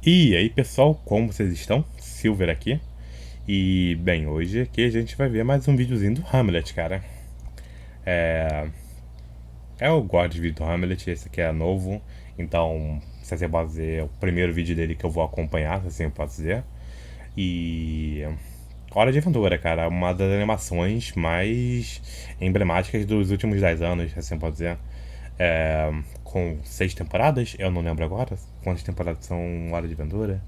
E aí pessoal, como vocês estão? Silver aqui. E bem, hoje aqui a gente vai ver mais um videozinho do Hamlet, cara. Eu gosto de vídeo do Hamlet, esse aqui é novo. Então, se assim pode dizer, é o primeiro vídeo dele que eu vou acompanhar, se assim eu posso dizer. E Hora de Aventura, cara, uma das animações mais emblemáticas dos últimos 10 anos, assim pode dizer. Com 6 temporadas, eu não lembro agora quantas temporadas são Hora de Aventura.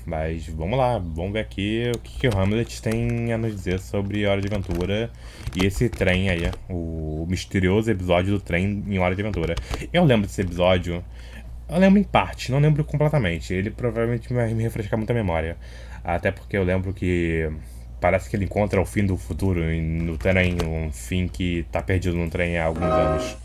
Mas vamos lá, vamos ver aqui o que o Hamlet tem a nos dizer sobre Hora de Aventura e esse trem aí, o misterioso episódio do trem em Hora de Aventura. Eu lembro desse episódio, eu lembro em parte, não lembro completamente. Ele provavelmente vai me refrescar muito a memória. Até porque eu lembro que parece que ele encontra o fim do futuro no trem, um fim que tá perdido no trem há alguns anos.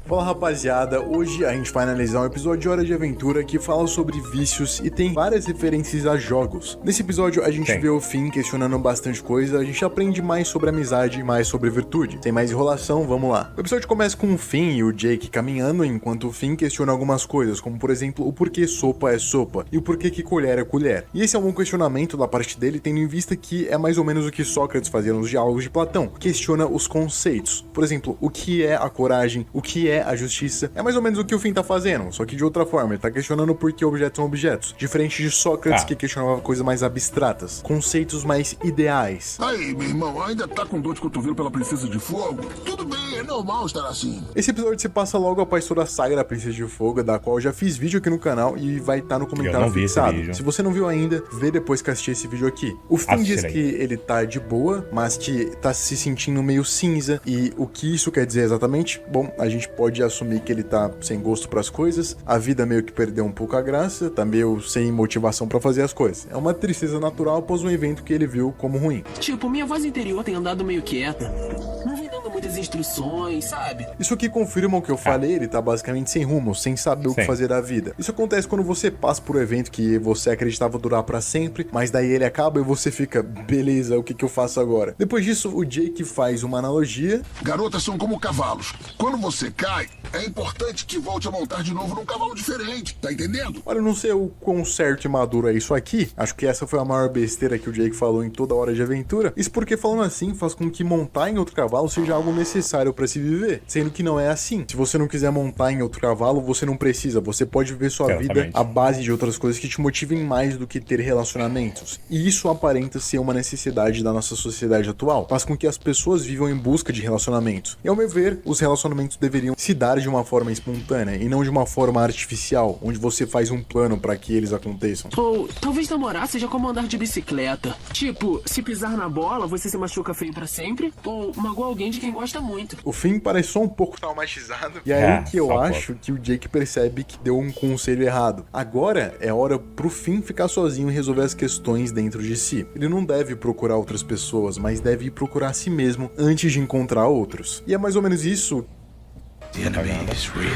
Fala rapaziada, hoje a gente vai analisar um episódio de Hora de Aventura que fala sobre vícios e tem várias referências a jogos. Nesse episódio a gente Sim. vê o Finn questionando bastante coisa, a gente aprende mais sobre amizade e mais sobre virtude. Sem mais enrolação, vamos lá. O episódio começa com o Finn e o Jake caminhando enquanto o Finn questiona algumas coisas, como por exemplo o porquê sopa é sopa e o porquê que colher é colher. E esse é um bom questionamento da parte dele, tendo em vista que é mais ou menos o que Sócrates fazia nos diálogos de Platão, questiona os conceitos. Por exemplo, o que é a coragem, o que é a justiça, é mais ou menos o que o Finn tá fazendo, só que de outra forma, ele tá questionando por que objetos são objetos, diferente de Sócrates que questionava coisas mais abstratas, conceitos mais ideais. Aí, meu irmão, ainda tá com dor de cotovelo pela Princesa de Fogo? Tudo bem, é normal estar assim. Esse episódio se passa logo após toda a saga da Princesa de Fogo, da qual eu já fiz vídeo aqui no canal e vai estar no comentário fixado. Se você não viu ainda, vê depois que assistir esse vídeo aqui. O Finn diz que ele tá de boa, mas que tá se sentindo meio cinza, e o que isso quer dizer exatamente? Bom, a gente pode assumir que ele tá sem gosto pras coisas, a vida meio que perdeu um pouco a graça, tá meio sem motivação pra fazer as coisas. É uma tristeza natural após um evento que ele viu como ruim. Tipo, minha voz interior tem andado meio quieta. Não vem dando muitas instruções, sabe? Isso aqui confirma o que eu falei, ele tá basicamente sem rumo, sem saber o que fazer da vida. Isso acontece quando você passa por um evento que você acreditava durar pra sempre, mas daí ele acaba e você fica, beleza, o que eu faço agora? Depois disso, o Jake faz uma analogia. Garotas são como cavalos. Quando você cai, é importante que volte a montar de novo num cavalo diferente, tá entendendo? Olha, eu não sei o quão certo e maduro é isso aqui. Acho que essa foi a maior besteira que o Jake falou em toda Hora de Aventura. Isso porque falando assim faz com que montar em outro cavalo seja algo necessário pra se viver, sendo que não é assim. Se você não quiser montar em outro cavalo, você não precisa. Você pode viver sua vida à base de outras coisas que te motivem mais do que ter relacionamentos. E isso aparenta ser uma necessidade da nossa sociedade atual. Faz com que as pessoas vivam em busca de relacionamentos. E ao meu ver, os relacionamentos deveriam se dar de uma forma espontânea e não de uma forma artificial, onde você faz um plano pra que eles aconteçam. Ou talvez namorar seja como andar de bicicleta. Tipo, se pisar na bola, você se machuca feio pra sempre, ou magoa alguém de quem gosta muito. O Finn parece só um pouco traumatizado. E é aí que eu acho que o Jake percebe que deu um conselho errado. Agora é hora pro Finn ficar sozinho e resolver as questões dentro de si. Ele não deve procurar outras pessoas, mas deve ir procurar a si mesmo antes de encontrar outros. E é mais ou menos isso. The enemy is real.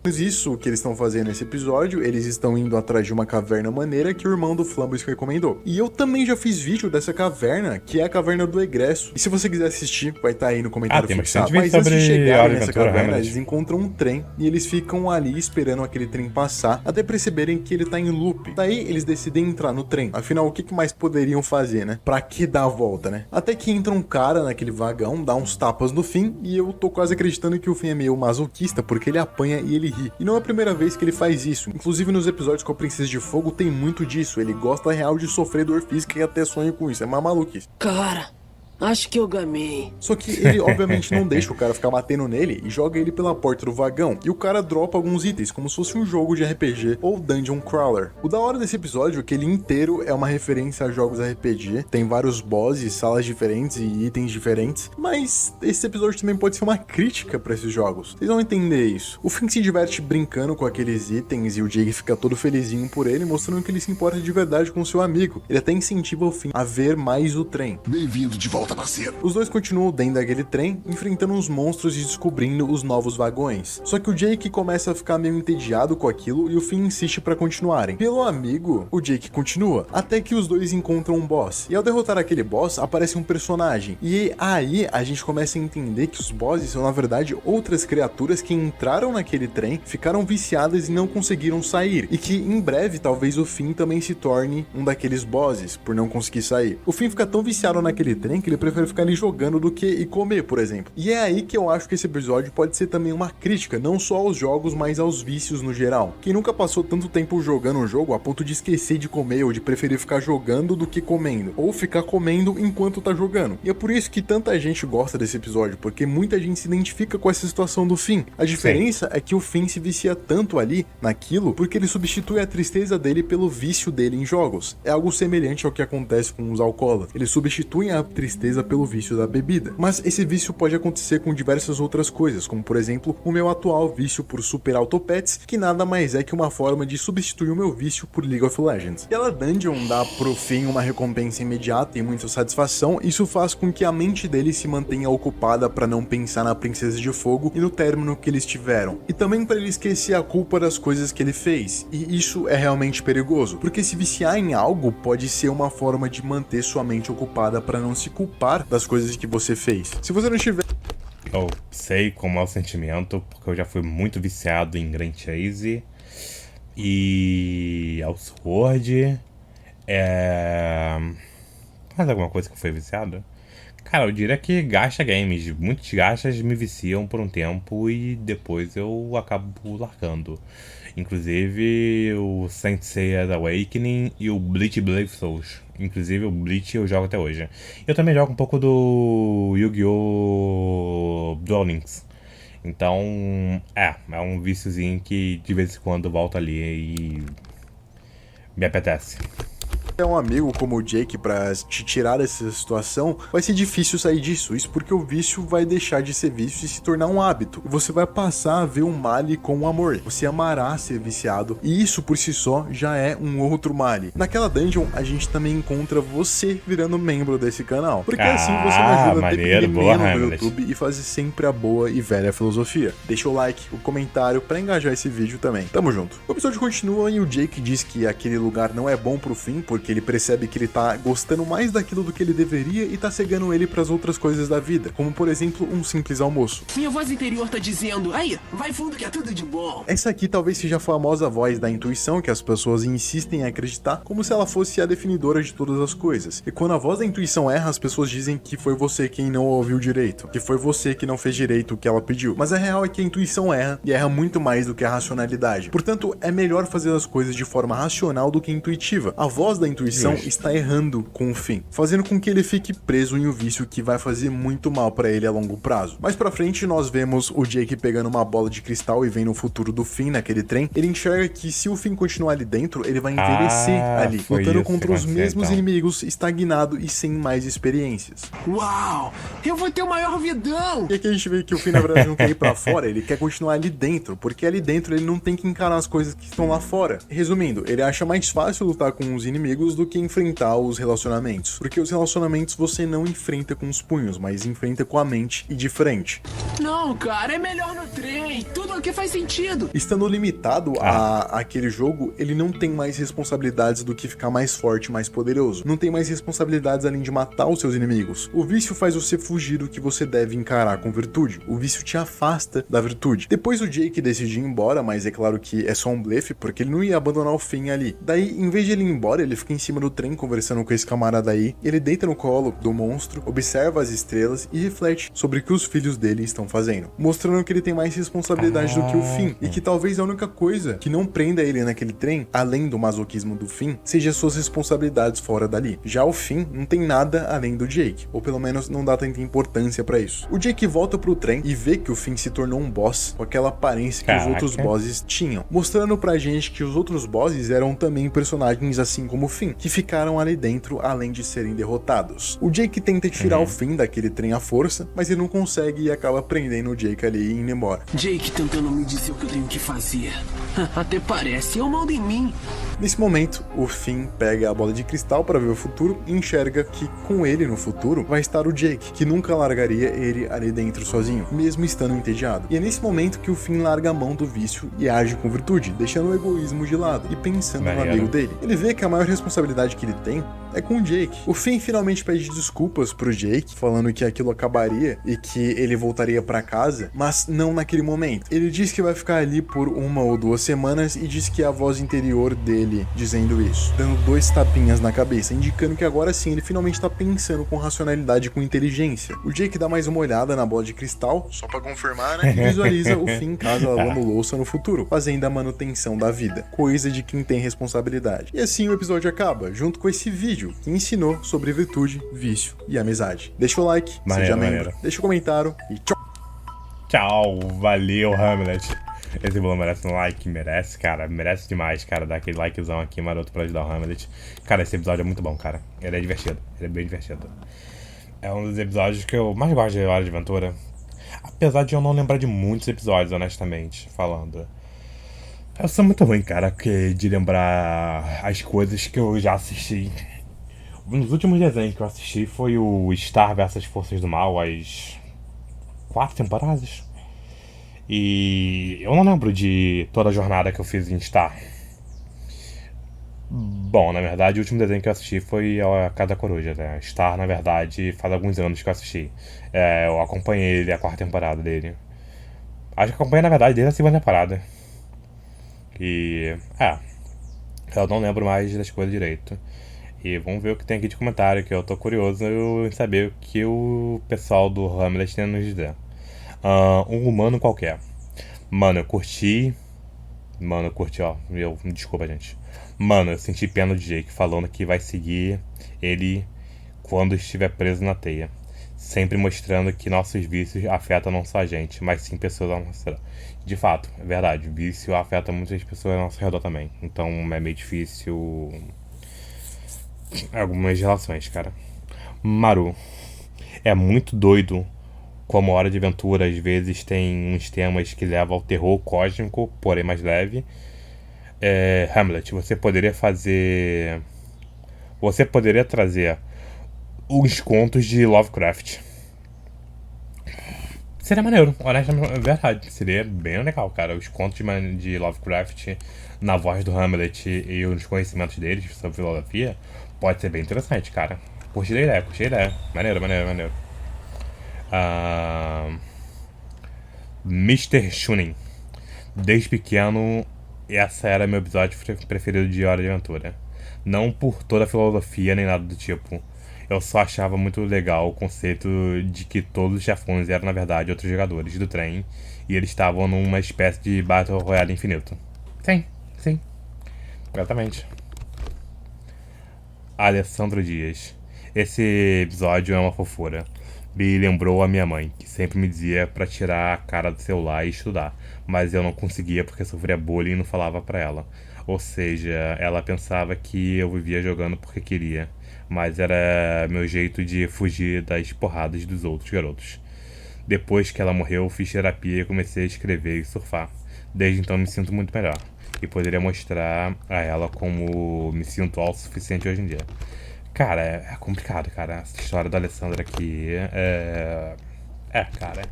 Isso que eles estão fazendo nesse episódio, eles estão indo atrás de uma caverna maneira que o irmão do Flamboyant recomendou. E eu também já fiz vídeo dessa caverna, que é a caverna do egresso. E se você quiser assistir, vai estar aí no comentário fixado. Mas antes de chegarem nessa caverna, eles encontram um trem e eles ficam ali esperando aquele trem passar, até perceberem que ele tá em loop. Daí eles decidem entrar no trem. Afinal, o que mais poderiam fazer, né? Pra que dar a volta, né? Até que entra um cara naquele vagão, dá uns tapas no Finn, e eu tô quase acreditando que o Finn é meio masoquista, porque ele apanha e ele ri. E não é a primeira vez que ele faz isso. Inclusive nos episódios com a Princesa de Fogo tem muito disso. Ele gosta real de sofrer dor física e até sonha com isso. É uma maluquice. Cara, acho que eu gamei. Só que ele obviamente não deixa o cara ficar batendo nele e joga ele pela porta do vagão. E o cara dropa alguns itens, como se fosse um jogo de RPG ou Dungeon Crawler. O da hora desse episódio é que ele inteiro é uma referência a jogos RPG. Tem vários bosses, salas diferentes e itens diferentes. Mas esse episódio também pode ser uma crítica pra esses jogos. Vocês vão entender isso. O Finn se diverte brincando com aqueles itens e o Jake fica todo felizinho por ele, mostrando que ele se importa de verdade com seu amigo. Ele até incentiva o Finn a ver mais o trem. Bem-vindo de volta volta, parceiro. Os dois continuam dentro daquele trem, enfrentando os monstros e descobrindo os novos vagões. Só que o Jake começa a ficar meio entediado com aquilo e o Finn insiste pra continuarem. Pelo amigo, o Jake continua, até que os dois encontram um boss. E ao derrotar aquele boss, aparece um personagem. E aí a gente começa a entender que os bosses são na verdade outras criaturas que entraram naquele trem, ficaram viciadas e não conseguiram sair. E que em breve talvez o Finn também se torne um daqueles bosses, por não conseguir sair. O Finn fica tão viciado naquele trem que ele prefere ficar ali jogando do que ir comer, por exemplo. E é aí que eu acho que esse episódio pode ser também uma crítica, não só aos jogos, mas aos vícios no geral. Quem nunca passou tanto tempo jogando um jogo a ponto de esquecer de comer ou de preferir ficar jogando do que comendo, ou ficar comendo enquanto tá jogando. E é por isso que tanta gente gosta desse episódio, porque muita gente se identifica com essa situação do Finn. A diferença é que o Finn se vicia tanto ali, naquilo, porque ele substitui a tristeza dele pelo vício dele em jogos. É algo semelhante ao que acontece com os alcoólatras. Eles substituem a tristeza pelo vício da bebida. Mas esse vício pode acontecer com diversas outras coisas, como por exemplo, o meu atual vício por Super Auto Pets, que nada mais é que uma forma de substituir o meu vício por League of Legends. E ela Dungeon dá pro Finn uma recompensa imediata e muita satisfação, isso faz com que a mente dele se mantenha ocupada para não pensar na Princesa de Fogo e no término que eles tiveram. E também para ele esquecer a culpa das coisas que ele fez. E isso é realmente perigoso, porque se viciar em algo pode ser uma forma de manter sua mente ocupada para não se culpar das coisas que você fez. Se você não tiver... Eu sei como é o sentimento, porque eu já fui muito viciado em Grand Chase e Elsword. Mais alguma coisa que eu fui viciado? Cara, eu diria que gacha games. Muitos gachas me viciam por um tempo e depois eu acabo largando. Inclusive o Saint Seiya Awakening e o Bleach Blade Souls. Inclusive o Bleach eu jogo até hoje. Eu também jogo um pouco do Yu-Gi-Oh! Duel Links. Então, é um viciozinho que de vez em quando volta ali e me apetece. É um amigo como o Jake pra te tirar dessa situação, vai ser difícil sair disso. Isso porque o vício vai deixar de ser vício e se tornar um hábito. E você vai passar a ver o male com o amor. Você amará ser viciado. E isso por si só já é um outro male. Naquela dungeon, a gente também encontra você virando membro desse canal. Porque assim você me ajuda a depender menos do YouTube e fazer sempre a boa e velha filosofia. Deixa o like, o comentário pra engajar esse vídeo também. Tamo junto. O episódio continua e o Jake diz que aquele lugar não é bom pro Finn, porque ele percebe que ele tá gostando mais daquilo do que ele deveria e tá cegando ele pras outras coisas da vida, como por exemplo um simples almoço. Minha voz interior tá dizendo, aí, vai fundo que é tudo de bom. Essa aqui talvez seja a famosa voz da intuição que as pessoas insistem em acreditar como se ela fosse a definidora de todas as coisas. E quando a voz da intuição erra, as pessoas dizem que foi você quem não ouviu direito, que foi você que não fez direito o que ela pediu. Mas a real é que a intuição erra, e erra muito mais do que a racionalidade. Portanto, é melhor fazer as coisas de forma racional do que intuitiva. A voz da intuição está errando com o Finn, fazendo com que ele fique preso em um vício que vai fazer muito mal pra ele a longo prazo. Mais pra frente nós vemos o Jake pegando uma bola de cristal e vendo o futuro do Finn naquele trem. Ele enxerga que se o Finn continuar ali dentro, ele vai envelhecer ali, lutando contra os mesmos inimigos, estagnado e sem mais experiências. Uau, eu vou ter o maior vidão! E aqui a gente vê que o Finn na verdade não quer ir pra fora, ele quer continuar ali dentro, porque ali dentro ele não tem que encarar as coisas que estão lá fora. Resumindo, ele acha mais fácil lutar com os inimigos do que enfrentar os relacionamentos, porque os relacionamentos você não enfrenta com os punhos, mas enfrenta com a mente e de frente. Não, cara, é melhor no trem, tudo aqui faz sentido. Estando limitado a aquele jogo, ele não tem mais responsabilidades do que ficar mais forte, mais poderoso. Não tem mais responsabilidades além de matar os seus inimigos. O vício faz você fugir do que você deve encarar com virtude. O vício te afasta da virtude. Depois o Jake decide ir embora, mas é claro que é só um blefe, porque ele não ia abandonar o Finn ali. Daí, em vez de ele ir embora, ele fica em cima do trem conversando com esse camarada aí. Ele deita no colo do monstro, observa as estrelas e reflete sobre o que os filhos dele estão fazendo, mostrando que ele tem mais responsabilidade do que o Finn, e que talvez a única coisa que não prenda ele naquele trem, além do masoquismo do Finn, seja suas responsabilidades fora dali. Já o Finn não tem nada além do Jake, ou pelo menos não dá tanta importância pra isso. O Jake volta pro trem e vê que o Finn se tornou um boss com aquela aparência que os outros bosses tinham, mostrando pra gente que os outros bosses eram também personagens assim como o Finn, que ficaram ali dentro além de serem derrotados. O Jake tenta tirar o Finn daquele trem à força, mas ele não consegue e acaba prendendo o Jake ali e indo embora. Jake tentando me dizer o que eu tenho que fazer. Até parece, eu mando em mim. Nesse momento, o Finn pega a bola de cristal para ver o futuro e enxerga que com ele no futuro vai estar o Jake, que nunca largaria ele ali dentro sozinho, mesmo estando entediado. E é nesse momento que o Finn larga a mão do vício e age com virtude, deixando o egoísmo de lado e pensando no amigo dele. Ele vê que a maior responsabilidade que ele tem é com o Jake. O Finn finalmente pede desculpas pro Jake, falando que aquilo acabaria e que ele voltaria pra casa, mas não naquele momento. Ele diz que vai ficar ali por 1 ou 2 semanas e diz que é a voz interior dele dizendo isso, dando 2 tapinhas na cabeça, indicando que agora sim ele finalmente tá pensando com racionalidade e com inteligência. O Jake dá mais uma olhada na bola de cristal, só pra confirmar, né? E visualiza o Finn em casa lavando louça no futuro, fazendo a manutenção da vida, coisa de quem tem responsabilidade. E assim o episódio acaba, junto com esse vídeo que ensinou sobre virtude, vício e amizade. Deixa o like, seja membro, deixa o comentário e tchau! Tchau, valeu, Hamlet. Esse volume merece um like, merece, cara, merece demais, cara, dar aquele likezão aqui maroto pra ajudar o Hamlet. Cara, esse episódio é muito bom, cara, ele é divertido, ele é bem divertido. É um dos episódios que eu mais gosto de Hora de Aventura, apesar de eu não lembrar de muitos episódios, honestamente, falando. Eu sou muito ruim, cara, de lembrar as coisas que eu já assisti. Um dos últimos desenhos que eu assisti foi o Star vs Forças do Mal, as 4 temporadas. E eu não lembro de toda a jornada que eu fiz em Star. Bom, na verdade, o último desenho que eu assisti foi a Casa da Coruja, né? Star, na verdade, faz alguns anos que eu assisti. Eu acompanhei ele, a 4ª temporada dele. Acho que acompanhei, na verdade, desde a 2ª temporada. E... eu não lembro mais das coisas direito. E vamos ver o que tem aqui de comentário, que eu tô curioso em saber o que o pessoal do Hamlet tem a nos dizer. Um humano qualquer. Mano, eu curti, ó. Desculpa, gente. Mano, eu senti pena do Jake falando que vai seguir ele quando estiver preso na teia. Sempre mostrando que nossos vícios afetam não só a gente, mas sim pessoas ao nosso redor. De fato, é verdade. O vício afeta muitas pessoas ao nosso redor também. Então é meio difícil algumas relações, cara. Maru. É muito doido como Hora de Aventura às vezes tem uns temas que levam ao terror cósmico, porém mais leve. Hamlet, você poderia trazer uns contos de Lovecraft. Seria maneiro, honestamente, é verdade. Seria bem legal, cara. Os contos de Lovecraft na voz do Hamlet e os conhecimentos deles sobre filosofia pode ser bem interessante, cara. Curti a ideia. Maneiro. Mr. Shunin. Desde pequeno, essa era meu episódio preferido de Hora de Aventura. Não por toda a filosofia nem nada do tipo. Eu só achava muito legal o conceito de que todos os chefões eram, na verdade, outros jogadores do trem e eles estavam numa espécie de Battle Royale infinito. Sim. Exatamente. Alessandro Dias. Esse episódio é uma fofura. Me lembrou a minha mãe, que sempre me dizia pra tirar a cara do celular e estudar, mas eu não conseguia porque sofria bullying e não falava pra ela. Ou seja, ela pensava que eu vivia jogando porque queria, mas era meu jeito de fugir das porradas dos outros garotos. Depois que ela morreu, fiz terapia e comecei a escrever e surfar. Desde então me sinto muito melhor e poderia mostrar a ela como me sinto autossuficiente hoje em dia. Cara, é complicado, cara. Essa história da Alessandra aqui cara.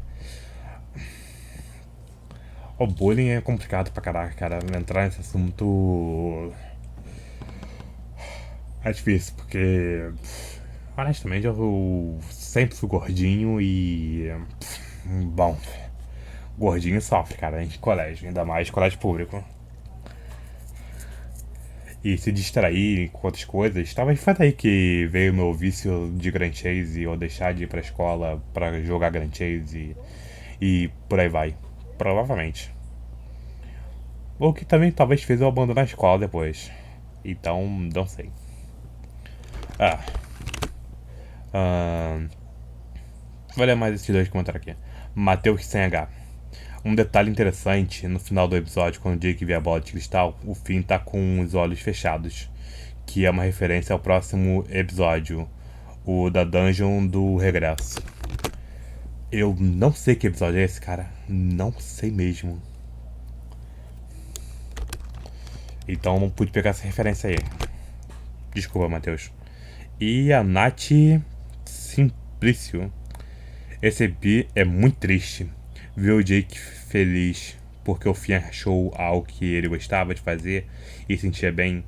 O bullying é complicado pra caraca, cara. Entrar nesse assunto é difícil, porque honestamente eu sempre fui gordinho e bom, gordinho sofre, cara, em colégio, ainda mais colégio público. E se distrair com outras coisas. Talvez foi daí que veio o meu vício de Grand Chase, ou deixar de ir pra escola pra jogar Grand Chase e por aí vai. Provavelmente. O que também talvez fez eu abandonar a escola depois. Então, não sei. Vou ler mais esses 2 comentários aqui. Matheus sem H. Um detalhe interessante, no final do episódio, quando o Jake vê a bola de cristal, o Finn tá com os olhos fechados, que é uma referência ao próximo episódio, o da Dungeon do Regresso. Eu não sei que episódio é esse, cara. Não sei mesmo. Então não pude pegar essa referência aí. Desculpa, Matheus. E a Nath Simplício. Esse EP é muito triste. Ver o Jake feliz porque o Finn achou algo que ele gostava de fazer e sentia bem.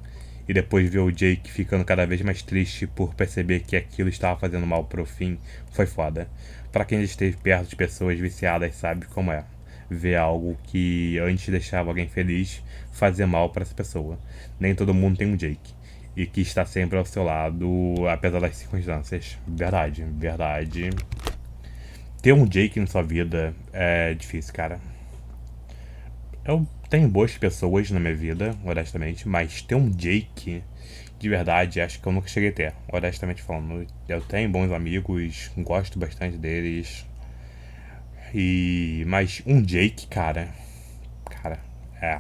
E depois ver o Jake ficando cada vez mais triste por perceber que aquilo estava fazendo mal pro Finn foi foda. Pra quem já esteve perto de pessoas viciadas sabe como é. Ver algo que antes deixava alguém feliz fazer mal para essa pessoa. Nem todo mundo tem um Jake. E que está sempre ao seu lado, apesar das circunstâncias. Verdade, verdade. Ter um Jake na sua vida é difícil, cara. Eu tenho boas pessoas na minha vida, honestamente, mas ter um Jake, de verdade, acho que eu nunca cheguei a ter, honestamente falando. Eu tenho bons amigos, gosto bastante deles. Mas um Jake, cara. Cara, é.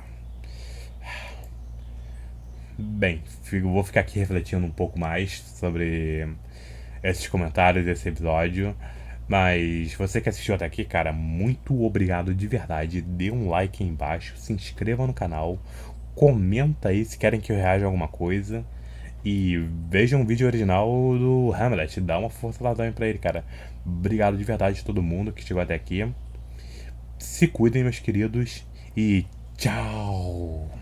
Bem, vou ficar aqui refletindo um pouco mais sobre esses comentários desse episódio. Mas você que assistiu até aqui, cara, muito obrigado de verdade. Dê um like aí embaixo, se inscreva no canal, comenta aí se querem que eu reaja a alguma coisa. E veja um vídeo original do Hamlet, dá uma força lá também pra ele, cara. Obrigado de verdade a todo mundo que chegou até aqui. Se cuidem, meus queridos, e tchau!